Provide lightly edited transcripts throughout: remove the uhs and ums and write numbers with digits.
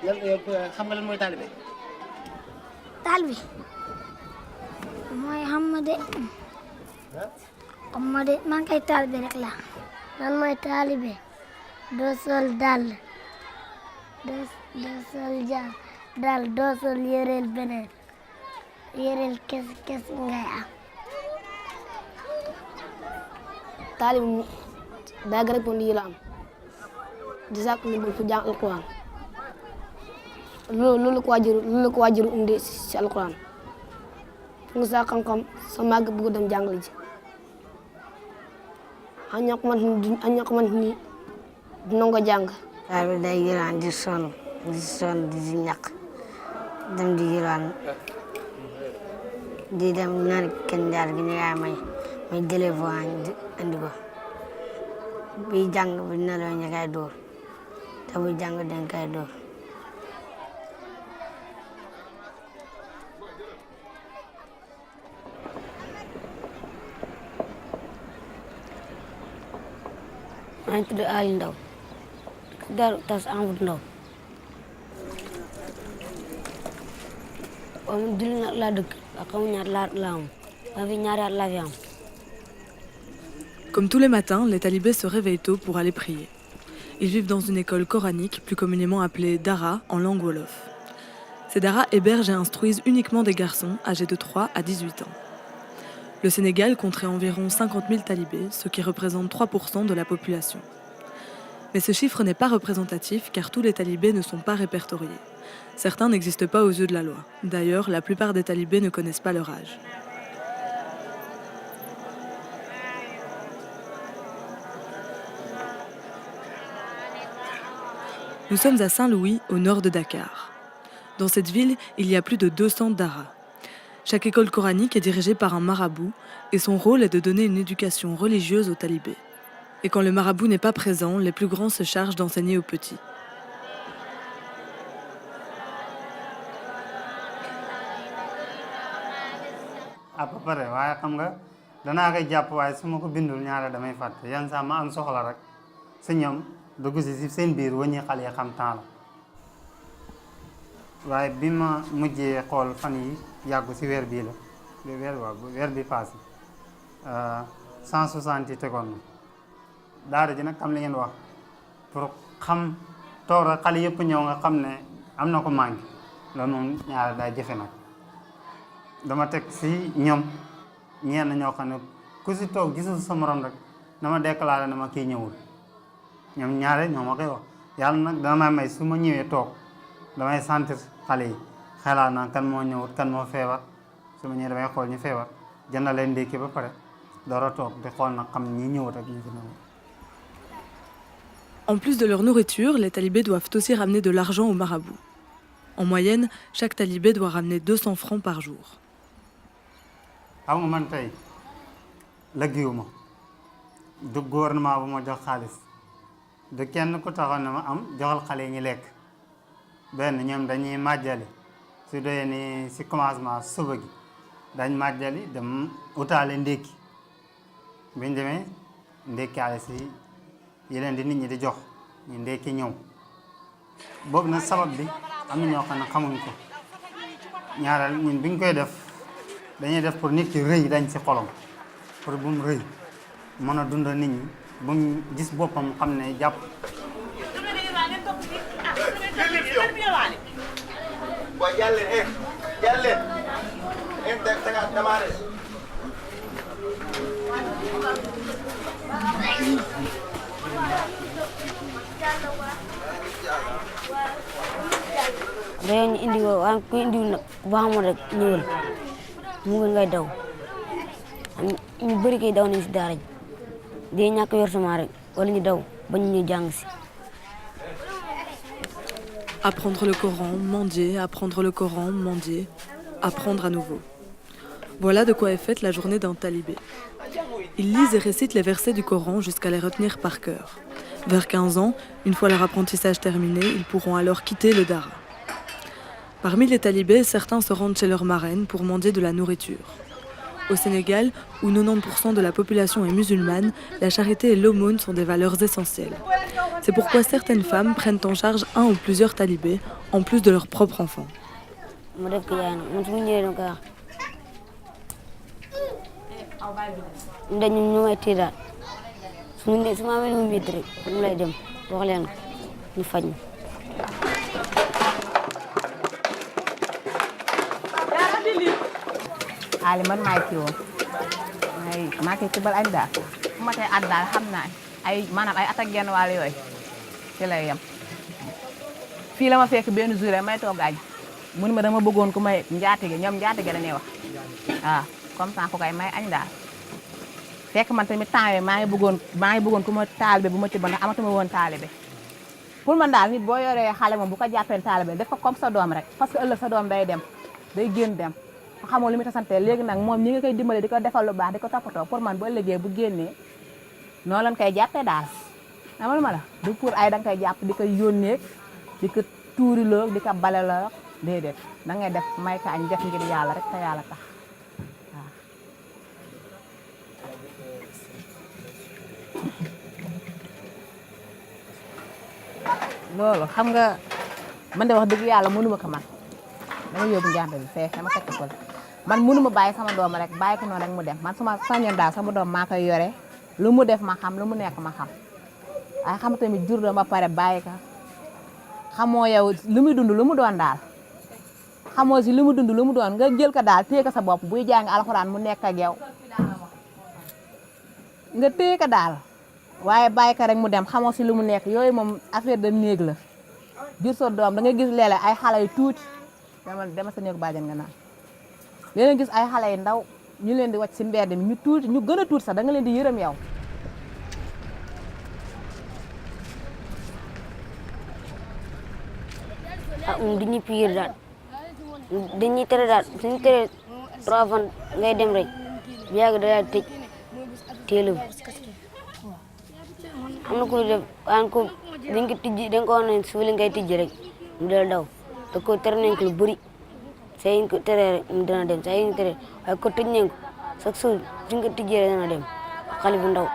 lan xam nga lan mooy taalibe. taalibe mooy xam ma de man kay taalibe rek la. lan mooy taalibe doo sol dàll doo sol dàll doo sol yéreel beneen yéreel kes ngay am. taalibe mu daa rek ko ndi la am di sàkk ni bu fu jàng alquran loolu ko waajur indi si alquran fu nga sa xam-xam sa màgg bëgg dem jàngale ji am ñoo xamante ni dina ko jàng. taalibe day yëlaan di sonn di ñàkk dem di yëlaan di dem naan kenn jaar gi ne yaay may jëlee voix di andi ko bi jàng bi neloo ñu koy dóor te bu jàng dañ koy dóor. maa ngi tudd Aliou Ndao Daaru Tas Amadou Ndao waaw man julli na laa dëkk ak xamu ñaar laa am maa fi ñaari at laa fi am. Comme tous les matins, les talibés se réveillent tôt pour aller prier. Ils vivent dans une école coranique, plus communément appelée Dara en langue wolof. Ces Dara hébergent et instruisent uniquement des garçons âgés de 3 à 18 ans. Le Sénégal compterait environ 50 000 talibés, ce qui représente 3% de la population. Mais ce chiffre n'est pas représentatif car tous les talibés ne sont pas répertoriés. Certains n'existent pas aux yeux de la loi. D'ailleurs, la plupart des talibés ne connaissent pas leur âge. Nous sommes à Saint-Louis, au nord de Dakar. Dans cette ville, il y a plus de 200 daras. Chaque école coranique est dirigée par un marabout et son rôle est de donner une éducation religieuse aux talibés. Et quand le marabout n'est pas présent, les plus grands se chargent d'enseigner aux petits. à peu près waaye xam nga danaa koy jàpp waaye su ma ko bindul ñaare damay fàtte yan saa ma am soxla rek si ñoom dugg si seen biir wëññi xale yi xam temps la waaye bi ma mujjee xool fan yi yàggu si weer bii la weer bi passé 160 yi tegoon na daara ji nag am li ngeen wax pour xam toog rek xale yëpp ñëw nga xam ne am na ko manqué loolu moom ñaare day jëfe nag dama teg si ñoom ñenn ñoo xam ne ku si toog gisul sa morom rek dama déclaré na ma kii ñëwul ñoom ñaare ñoo ma koy wax yàlla nag dama may su ma ñëwee toog damay sentir xale yi xelaat naa kan moo ñëwut kan moo feebar su ma ñëwee damay xool ñu feebar jënd leen ndékki ba pare door a toog di xool nag xam ñi ñëwut ak ñi fi ñëwut. En plus de leur nourriture, les talibés doivent aussi ramener de l'argent au marabout. En moyenne, chaque talibé doit ramener 200 francs par jour. xam nga man tey liggéeyuma du gouvernement bu ma jox xaalis du kenn ku taxaw ne ma am joxal xale yi ñu lekk benn ñoom dañuy màjjali su doyee ni si commencement suba gi dañ màjjali dem utaale ndékki biñ demee ndékkaale si yi leen di nit ñi di jox ñu ndékki ñëw boobu nag sabab bi am na ñoo xam ne xamuñ ko ñaareel ñun biñ koy def dañuy def pour nit ki rëy dañ si xolom pour bu mu rëy mën a dundal nit ñi bu mu gis boppam xam ne jàpp. dañoo ñu indi ko waaye ku indiwul nag boo xamoon rek ñëwal mu ngi ngay daw ñu bëri kay daw nañ si daara ji day ñàkk yor sama rek wala ñu daw ba ñu jàng si. Apprendre le Coran, mendier, apprendre le Coran, mendier, apprendre à nouveau. Voilà de quoi est faite la journée d'un talibé. Ils lisent et récitent les versets du Coran jusqu'à les retenir par cœur. Vers 15 ans, une fois leur apprentissage terminé, ils pourront alors quitter le Dara. Parmi les talibés, certains se rendent chez leur marraine pour mendier de la nourriture. Au Sénégal, où 90% de la population est musulmane, la charité et l'aumône sont des valeurs essentielles. C'est pourquoi certaines femmes prennent en charge un ou plusieurs talibés, en plus de leurs propres enfants. Ali man maay kii woon maa koy tibal añ daal bu ma koy at daal xam naa ay maanaam ay at ak genn wàll yooyu ci lay yem fii la ma fekk benn jour may toog añ mu ne ma dama bëggoon ku may njaatige ñoom njaatige la ñuy wax waaw comme ça ku koy may añ daal fekk man tamit temps yii maa ngi bëggoon ku ma taalibe bu ma ci ba ndax amatuma woon taalibe pour man daal nit boo yoree xale moom bu ko jàppee taalibe def ko comme sa doom rek parce que ëllëg sa doom day dem day génn dem xamoo li muy tasantee léegi nag moom ñi nga koy dimbale di ko defal lu baax di ko toppatoo pour man bu ëllëgee bu génnee noonu lañ koy jàppee daal amal ma la du pour ay da nga koy jàpp di ko yónnee di ko tuuriloo di ko baleloo déedéet da ngay def may ka añ def ngir yàlla rek te yàlla tax waaw loolu xam nga man de wax dëgg yàlla mënuma ko man dama yóbbu njàmbe bi fee dama tekk ko man mënuma bàyyi sama doom rek bàyyi ko noonu rek mu dem man suma sañoon daal sama doom maa koy yore lu mu def ma xam lu mu nekk ma xam waaye xam tamit jur doom ba pare bàyyi ko xamoo yow lu muy dund lu mu doon daal xamoo si lu mu dund lu mu doon nga jël ko daal téye ko sa bopp buy jàng alxuraan mu nekk ak yow nga téye ko daal waaye bàyyi ko rek mu dem xamoo si lu mu nekk yooyu moom affaire de néeg la jur sa doom da nga gis léeg-léeg ay xale yu tuuti dama sa néegu bàjjen nga naan léeg gis ay xale yu ndaw ñu leen di wàcc si mbedd mi ñu tuuti ñu gën a tuuti sax da nga leen di yërëm yow. dañuy piir daal dañuy tere daal suñu tere 3 fan ngay dem rek bu yàgg da daal tëj téelu am na ku def waan ko dañ ko tijji dañ ko wax ne suuf li ngay tijji rek mu dal daw te ko tere nañ ko lu bëri saa yi ñu ko teree rek mu dana dem saa yi ñu tere waaye ko tëj nañ ko chaque jour suñ ko tijjee rek dana dem xale bu ndaw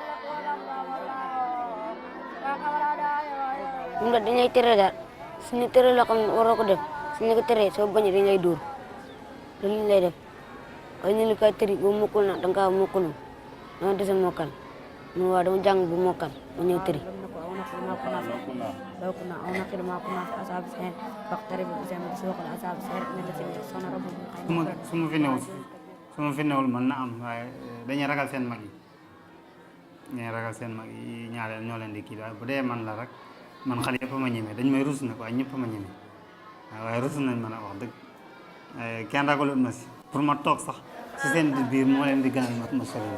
ñun dañ lay tere daal suñu tere loo xam ne waroo ko def suñu ko teree soo bañee dañ lay dóor loolu lañ lay def waaye ñu li koy tëri boo mokkul na danga kaa mokkul dama dese mokkal mu waa dama jàng bu mokkal ma ñëw tëri su ma fi newul mën na am waaye dañuy ragal seen mag yi ñaareel ñoo leen di kii waaye bu dee man la rek man xale yëpp ma ñeme dañ may rus nag waaye ñëpp ma ñeme waaye rus nañ mën a wax dëgg kenn ragalul ma si pour ma toog sax si seen biir moo leen di gënal ma sori.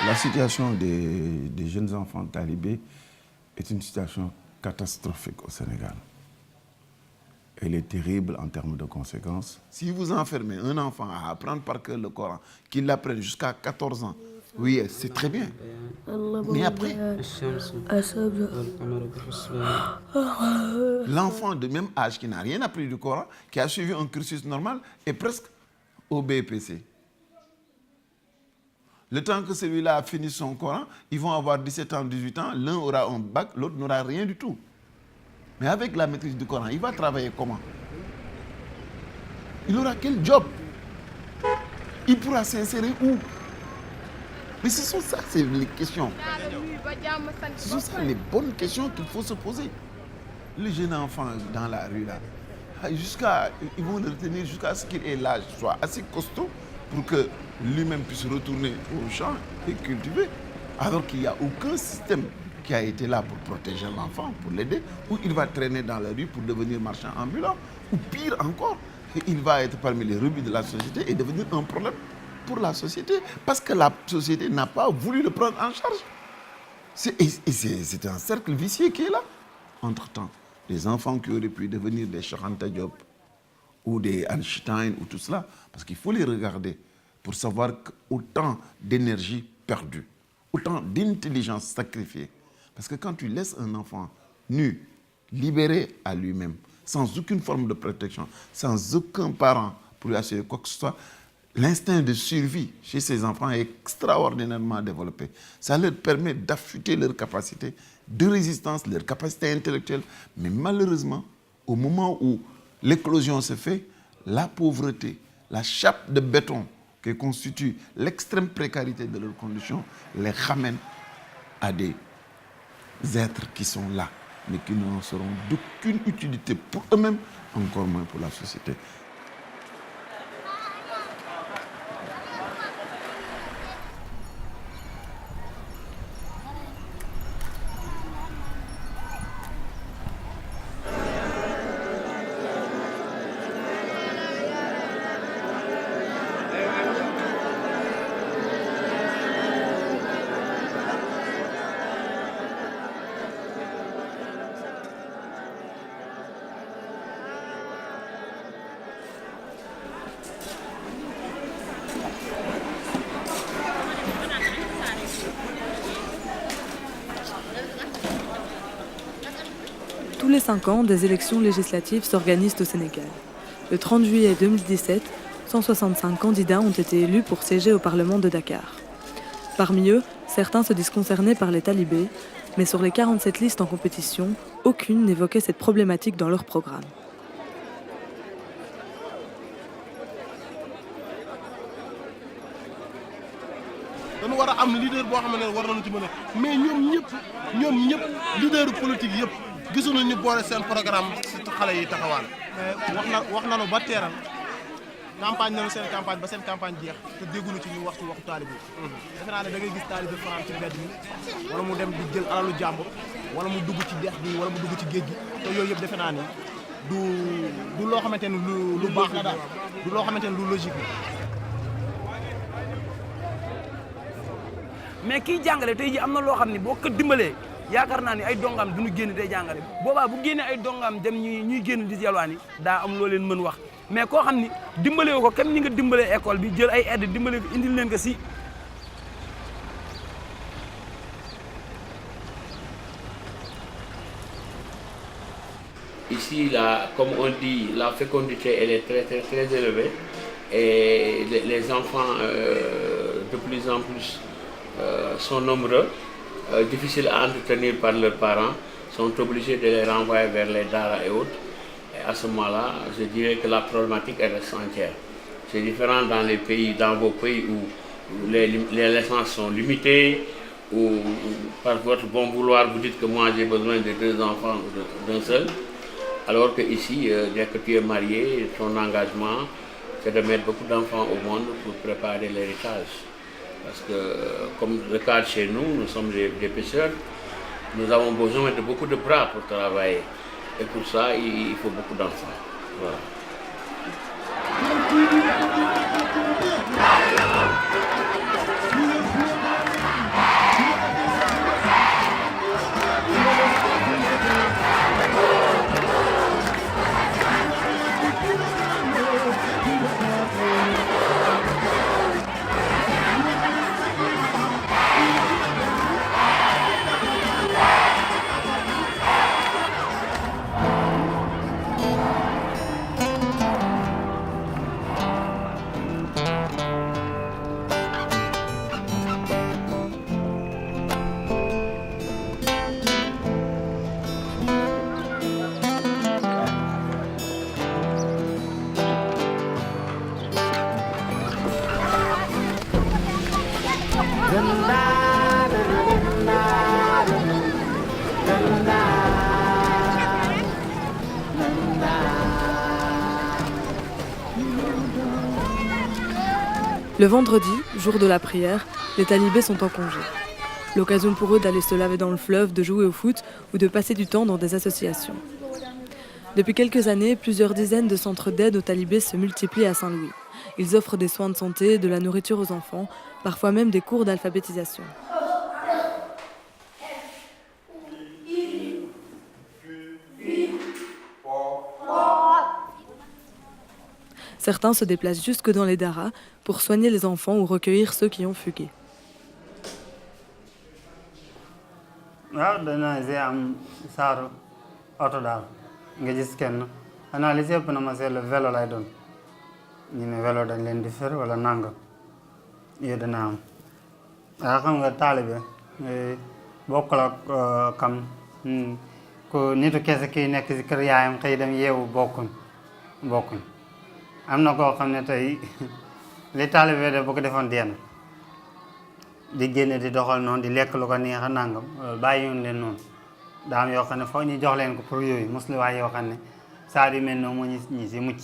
La situation des jeunes enfants talibés est une situation catastrophique au Sénégal. Elle est terrible en termes de conséquences. Si vous enfermez un enfant à apprendre par cœur le Coran, qu'il l'apprenne jusqu'à 14 ans, oui, c'est très bien. Mais après, l'enfant de même âge qui n'a rien appris du Coran, qui a suivi un cursus normal, est presque au BPC. Le temps que celui-là a fini son Coran, ils vont avoir 17 ans, 18 ans, l'un aura un bac, l'autre n'aura rien du tout. Mais avec la maîtrise du Coran, il va travailler comment? Il aura quel job? Il pourra s'insérer où? Mais ce sont ça, c'est les questions. Ce sont ça les bonnes questions qu'il faut se poser. Le jeune enfant dans la rue, là, ils vont le retenir jusqu'à ce qu'il ait l'âge, soit assez costaud pour que lui-même puisse retourner au champ et cultiver, alors qu'il n'y a aucun système qui a été là pour protéger l'enfant, pour l'aider, ou il va traîner dans la rue pour devenir marchand ambulant, ou pire encore, il va être parmi les rebuts de la société et devenir un problème pour la société, parce que la société n'a pas voulu le prendre en charge. C'est un cercle vicieux qui est là. Entre-temps, les enfants qui auraient pu devenir des Cheikh Anta Diop ou des Einstein ou tout cela, parce qu'il faut les regarder pour savoir qu'autant d'énergie perdue, autant d'intelligence sacrifiée. Parce que quand tu laisses un enfant nu, libéré à lui-même, sans aucune forme de protection, sans aucun parent pour lui assurer quoi que ce soit, l'instinct de survie chez ces enfants est extraordinairement développé. Ça leur permet d'affûter leurs capacités de résistance, leurs capacités intellectuelles. Mais malheureusement, au moment où l'éclosion se fait, la pauvreté, la chape de béton qui constitue l'extrême précarité de leurs conditions, les ramène à des êtres qui sont là, mais qui n'en seront d'aucune utilité pour eux-mêmes, encore moins pour la société. Tous les 5 ans, des élections législatives s'organisent au Sénégal. Le 30 juillet 2017, 165 candidats ont été élus pour siéger au Parlement de Dakar. Parmi eux, certains se disent concernés par les talibés, mais sur les 47 listes en compétition, aucune n'évoquait cette problématique dans leur programme. dañu war a am leader boo xam ne war nañu ci mën a mais ñoom ñëpp leader politique yëpp gisuñu ñu boole seen programme si xale yi taxawaan. wax nañu ba teeral campagne nañu seen campagne ba seen campagne jeex te dégguñu ci ñu wax ci waxu taalibe yi. defe naa ne da ngay gis taalibe fanaan ci mbedd mi wala mu dem di jël alalu jàmbur wala mu dugg ci dex bi wala mu dugg ci géej gi te yooyu yëpp defe naa ni du loo xamante ni lu baax la daal du loo xamante ni lu logique la. mais kiy jàngale tey ji am na loo xam ne boo ko dimbalee yaakaar naa ni ay dongam duñu génn day jàngale boobaa bu génnee ay dongam dem ñuy génn di yalwaani daa am loo leen mën wax mais koo xam ni dimbalee ko comme ni nga dimbalee école bi jël ay aide dimbalee ko indil leen ko si. Ici, comme on dit, la fécondité elle est très élevée et les enfants de plus en plus sont nombreux, difficiles à entretenir par leurs parents, sont obligés de les renvoyer vers les daara et autres. Et à ce moment-là, je dirais que la problématique est reste entière. C'est différent dans vos pays où les licences sont limitées, où par votre bon vouloir vous dites que moi j'ai besoin de 2 enfants ou d'un seul. Alors qu'ici, dès que tu es marié, ton engagement, c'est de mettre beaucoup d'enfants au monde pour préparer l'héritage. Parce que, comme le cas chez nous, nous sommes des pêcheurs, nous avons besoin de beaucoup de bras pour travailler. Et pour ça, il faut beaucoup d'enfants. Voilà. Le vendredi, jour de la prière, les talibés sont en congé. L'occasion pour eux d'aller se laver dans le fleuve, de jouer au foot ou de passer du temps dans des associations. Depuis quelques années, plusieurs dizaines de centres d'aide aux talibés se multiplient à Saint-Louis. Ils offrent des soins de santé, de la nourriture aux enfants, parfois même des cours d'alphabétisation. Certains se déplacent jusque dans les daras pour soigner les enfants ou recueillir ceux qui ont fugué. waaw dana see am saaru oto daal nga gis kenn xanaa li si ëpp na ma seetlu vélo lay doon ñu ne vélo dañ leen di fer wala nangam yooyu dana am waaw xam nga taalibe bokkul ak kam ku nitu kese kii nekk si kër yaayam xëy dem yeewu bokkuñ am na koo xam ne tey li taalibe de bu ko defoon deen di génne di doxal noonu di lekk lu ko neex a nangam bàyyiwuñ leen noonu daa am yoo xam ne foog ñu jox leen ko pour yooyu musluwaay yoo xam ne saa yu mel noonu moo ñi si mucc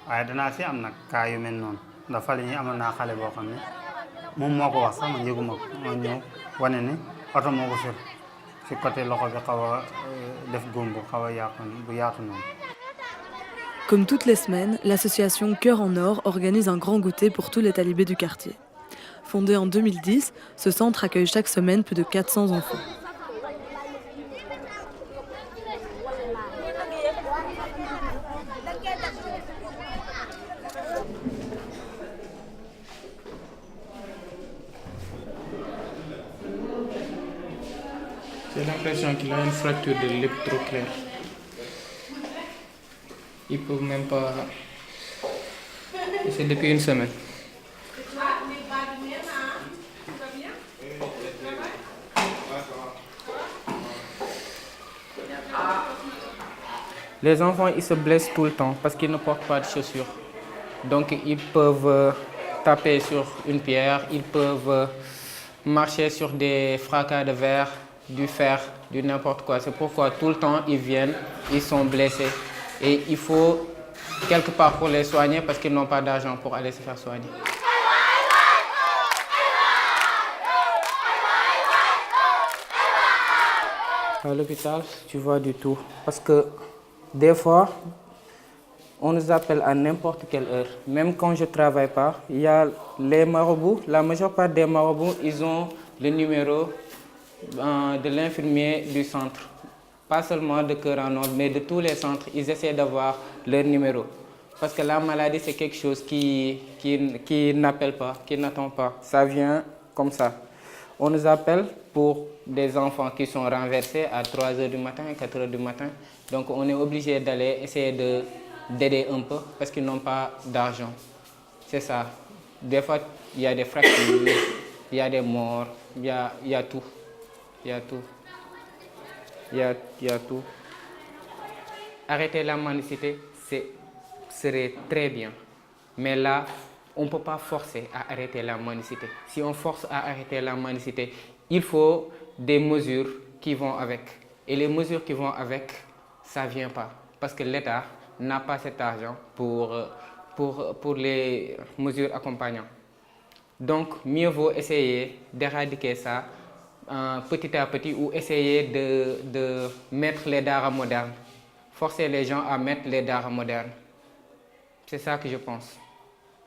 waaye danaa si am nag kaa yu mel noonu ndax fa la ñuy amoon naa xale boo xam ne moom moo ko wax sax ma yëguma ko moo ñëw wane ne oto moo ko sur si côté loxo bi xaw a def góom bu xaw a bu yaatu noonu. Comme toutes les semaines, l'association Cœur en Or organise un grand goûter pour tous les talibés du quartier. Fondé en 2010, ce centre accueille chaque semaine plus de 400 enfants. J'ai l'impression qu'il a une fracture de l'électroclair. Il ne peut même pas... C'est depuis une semaine. Les enfants, ils se blessent tout le temps parce qu'ils ne portent pas de chaussures. Donc, ils peuvent taper sur une pierre, ils peuvent marcher sur des fracas de verre, du fer, du n'importe quoi. C'est pourquoi tout le temps, ils viennent, ils sont blessés. Et il faut quelque part pour les soigner parce qu'ils n'ont pas d'argent pour aller se faire soigner. À l'hôpital, tu vois du tout. Parce que des fois, on nous appelle à n'importe quelle heure. Même quand je ne travaille pas, il y a les marabouts. La majeure part des marabouts, ils ont le numéro de l'infirmier du centre. Pas seulement de Cœur en Or, mais de tous les centres. Ils essaient d'avoir leur numéro. Parce que la maladie, c'est quelque chose qui n'appelle pas, qui n'attend pas. Ça vient comme ça. On nous appelle pour des enfants qui sont renversés à 3 h du matin, 4 h du matin. Donc on est obligé d'aller essayer d'aider un peu parce qu'ils n'ont pas d'argent. C'est ça. Des fois, il y a des fractures, il y a des morts, il y a tout. Il y a tout. Il y a tout. Arrêter la mendicité, serait très bien. Mais là, on ne peut pas forcer à arrêter la mendicité. Si on force à arrêter la mendicité, il faut des mesures qui vont avec. Et les mesures qui vont avec, ça ne vient pas. Parce que l'État n'a pas cet argent pour les mesures accompagnantes. Donc, mieux vaut essayer d'éradiquer ça petit à petit ou essayer de mettre les daras modernes. Forcer les gens à mettre les daras modernes. C'est ça que je pense.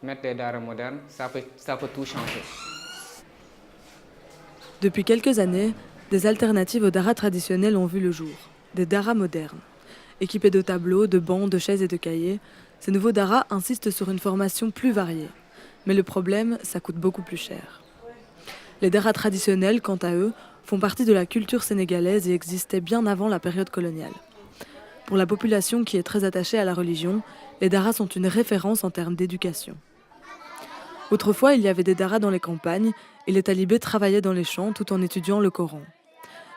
Mettre les daras modernes, ça peut tout changer. Depuis quelques années, des alternatives aux daras traditionnels ont vu le jour. Des daras modernes. Équipés de tableaux, de bancs, de chaises et de cahiers, ces nouveaux daras insistent sur une formation plus variée. Mais le problème, ça coûte beaucoup plus cher. Les daras traditionnels, quant à eux, font partie de la culture sénégalaise et existaient bien avant la période coloniale. Pour la population qui est très attachée à la religion, les daras sont une référence en termes d'éducation. Autrefois, il y avait des daras dans les campagnes et les talibés travaillaient dans les champs tout en étudiant le Coran.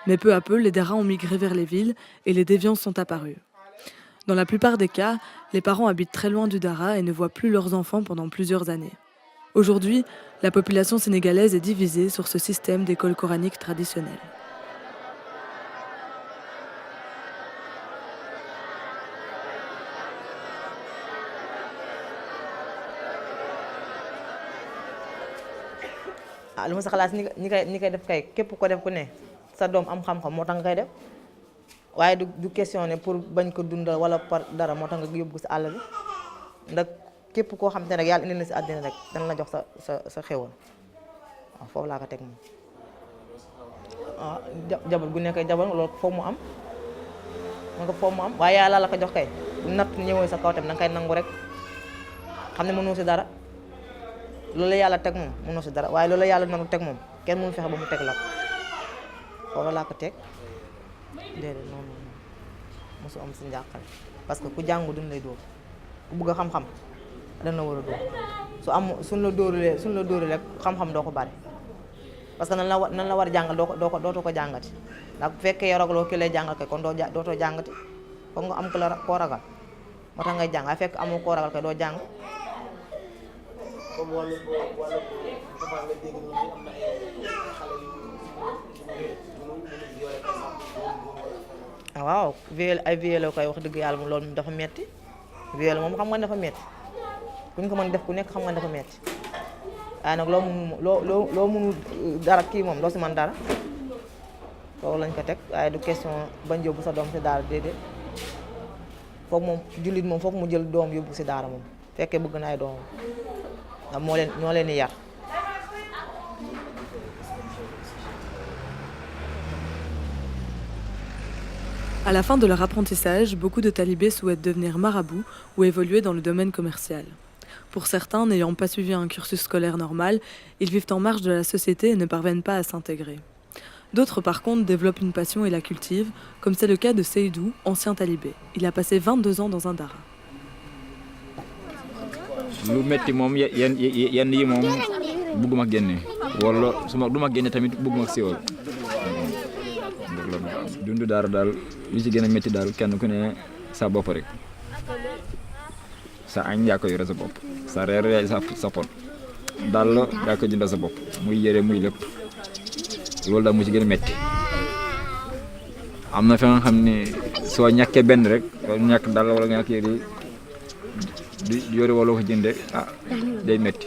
Mais peu à peu, les daras ont migré vers les villes et les déviances sont apparues. Dans la plupart des cas, les parents habitent très loin du dara et ne voient plus leurs enfants pendant plusieurs années. Aujourd'hui, la population sénégalaise est divisée sur ce système d'école coranique traditionnelle. lu ma sa xalaat ñi koy def kay képp ko def ku ne sa doom am xam-xam moo tax nga koy def waaye du question ne pour bañ ko dundal wala par dara moo tax nga yóbbu ko si àll bi ndax képp koo xam te ne rek yàlla indi na si àddina rek dana la jox sa xéwal waaw foofu laa ko teg moom waaw jabar gu nekk jabar loolu foofu mu am waaye yàlla la ko jox kay natt ñëwee sa kaw tam da nga koy nangu rek xam ne mënoo si dara loolu yàlla teg moom mënoo si dara waaye loolu yàlla nanu teg moom kenn mënu fexe ba mu teg la ko foofu laa ko teg déedéet noonu mosu am si njàqare parce que ku jàngu duñ lay dóor ku bëgg a xam-xam dana war a dóor suñ la dóorulee xam-xam doo ko bari parce que nan la war a jàngal dootoo ko jàngati ndax bu fekkee yow ragaloo ki lay jàngal kay kon dootoo jàngati foog nga am koo ragal moo tax ngay jàng waaye fekk amoo koo ragal kay doo jàng. comme wàllu dafa nga dégg ñu am na ay xale yu waaw ay violé koy wax dëgg yàlla loolu dafa metti violé moom xam nga dafa metti kuñ ko mën def ku nekk xam nga dafa metti waaye nag loo mënul dara kii moom doo si mën dara loolu lañ ko teg waaye du question bañ yóbbu sa doom si daara déedéet foog moom jullit moom foog mu jël doom yóbbu si daara moom fekkee bëgg na ay doomam ndax ñoo leen di yar. À la fin de leur apprentissage, beaucoup de talibés souhaitent devenir marabouts ou évoluer dans le domaine commercial. Pour certains, n'ayant pas suivi un cursus scolaire normal, ils vivent en marge de la société et ne parviennent pas à s'intégrer. D'autres, par contre, développent une passion et la cultivent, comme c'est le cas de Seydou, ancien talibé. Il a passé 22 ans dans un dara. lu metti moom yenn yi moom bëgguma génne wala suma duma génne tamit bëgguma siiwal dundu daara daal li ci gën a metti daal kenn ku ne sa bopp rek sa añ yaa ko yore sa bopp sa reer yaay sa pot daal la yaa ko jëndal sa bopp muy yére muy lépp loolu daal mu ci gën a metti am na fi nga xam ne soo ñàkkee benn rek wala ñàkk daal wala nga ñàkk yére di yore wala ko jënde day metti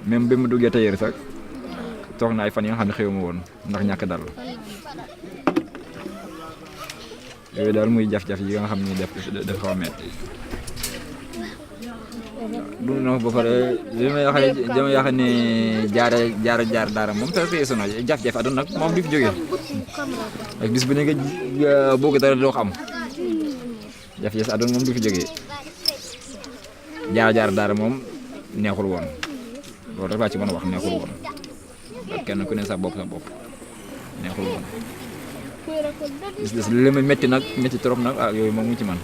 même bi mu duggee tailleur sax toog na ay fan yi nga xam ne xew ma woon ndax ñàkk dal yooyu daal muy jaf-jaf yi nga xam ne def xaw a metti dund na ba pare li may wax ne jaar daara moom sa feesu na jaf-jaf aduna nag moom du fi jógee ak bis bu ne nga bëgg dara doo xam jaf-jaf aduna moom du fi jógee jaar daara moom neexul woon loolu rek laa ci mën a wax neexul woon kenn ku ne sa bopp neexul woon gis li ma métti nag métti trop nag yooyu moom mu ci man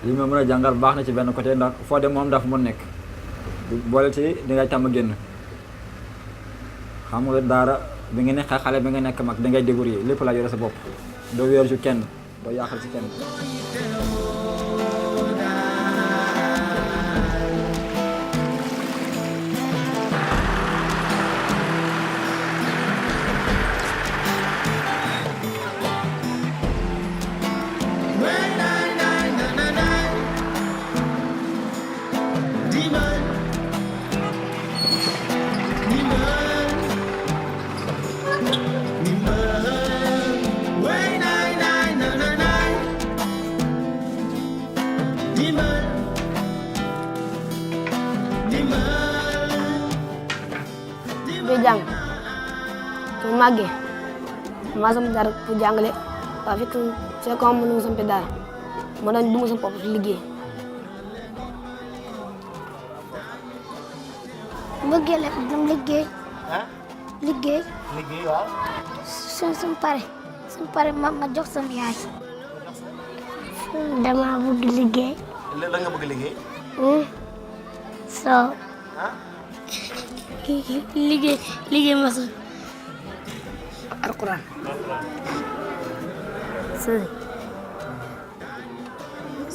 li ma mën a jàngal baax na ci benn côté ndax foo dem moom dafa mën nekk boole ci di ngay tàmm génn xam nga daara bi nga nekk xale bi nga nekk mag da ngay débrouiller lépp la yore sa bopp doo wéeru ci kenn doo yàqal ci kenn. jàng su màggee maa samp dara pour jàngale waaye fekk mënu ma samp dara ma doon du ma samp bopp liggéey. bëggee la dem liggéey. liggéey. liggéey waaw. suñ pare ma jox sam yaay. dama bëgg liggéey. la nga bëgg liggéey. soo. liggéey ma sax. alquran.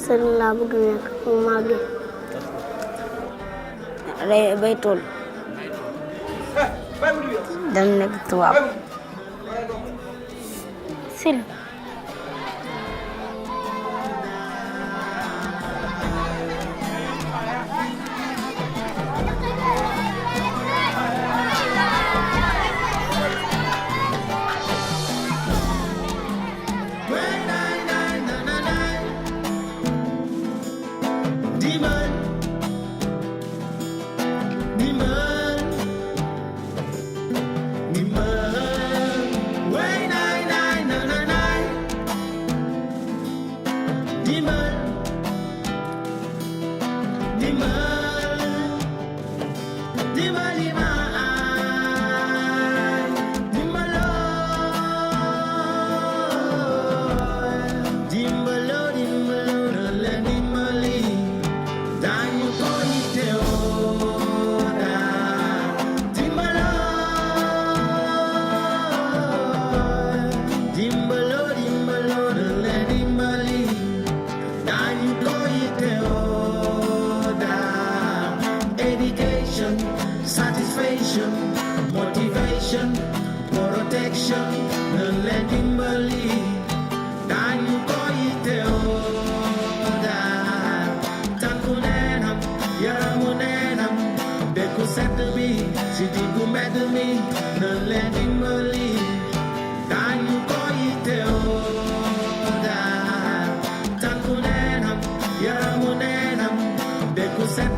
sëriñ laa bëgg nekk mu màggee. bay tool dem nekk tubaab. sëriñ. Demon.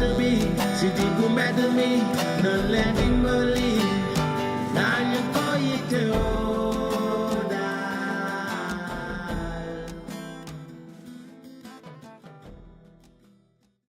mbedd bi si diggu mbedd mi na leen dimbali nañu ko yittewoo